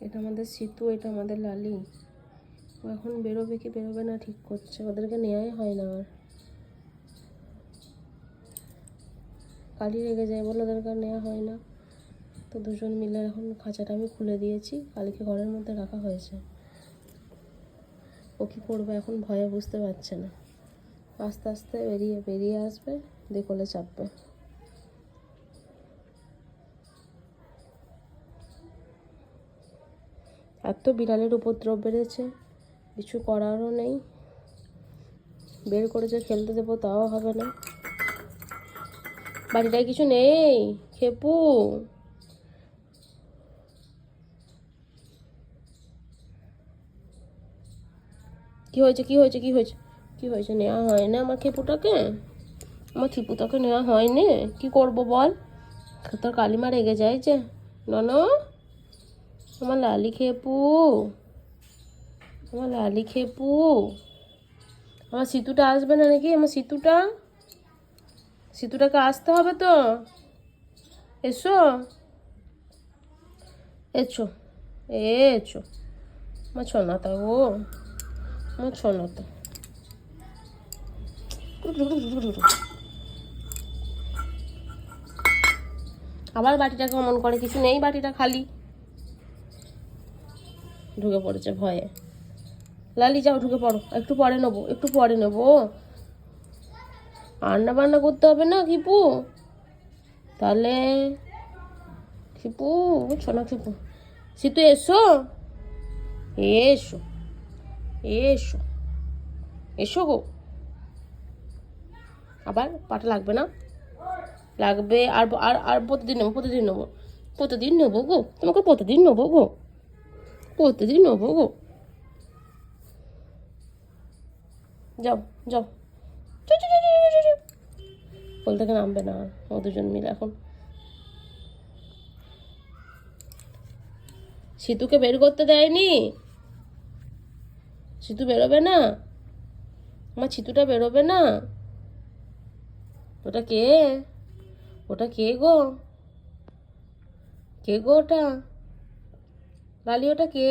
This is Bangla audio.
এটা আমাদের সিতু, এটা আমাদের লালি। ও এখন বেরোবে কি বেরোবে না ঠিক করছে, ওদেরকে নেওয়াই হয় না। আর কালি রেগে যায় বলে ওদেরকে নেওয়া হয় না। তো দুজন মিলে এখন খাঁচাটা আমি খুলে দিয়েছি, কালিকে ঘরের মধ্যে রাখা হয়েছে। ও কী করবে এখন ভয়ে বুঝতে পারছে না। আস্তে আস্তে বেরিয়ে আসবে, দিয়ে কোলে চাপবে। এত বিড়ালের উপদ্রব বেড়েছে, কিছু করারও নেই। বের করেছে খেলতে দেবো তাও হবে না। বাড়িটায় কিছু নেই খেপু। কি হয়েছে কি হয়েছে কি হয়েছে কি হয়েছে? নেওয়া হয় না আমার খেপুটাকে, আমার খিপুটাকে নেওয়া হয়নি। কি করব বল? তোর কালিমা রেগে যায় যে। ননো, আমার লালি খেপু, আমার লালি খেপু। আমার সিতুটা আসবে না নাকি? আমার সিতুটাকে আসতে হবে তো। এসো এসো এসো আমার ছনাতা গো, আমার ছনাতা। আবার বাটিটাকে অমন করে, কিছু নেই, বাটিটা খালি। ঢুকে পড়েছে ভয়ে। লালি যাও ঢুকে পড়ো, একটু পরে নেবো, একটু পরে নেবো। রান্না বান্না করতে হবে না খিপু? তাহলে খিপু, ছোনা খিপু, সিতু এসো এসো এসো এসো গো। আবার পাটা লাগবে না? লাগবে। আর আর আর প্রতিদিন নেবো, প্রতিদিন নেবো, প্রতিদিন নেবো গো, তোমাকে প্রতিদিন নেবো গো, প্রতিদিন নেবো গো। যাও যাও, কোল থেকে নামবে না ও দুজন মিলে এখন। সিতুকে বের করতে দেয়নি, সিতু বেরোবে না, আমার সিতুটা বেরোবে না। ওটা কে? ওটা কে গো? কে গো ওটা? লালি ওটা কে?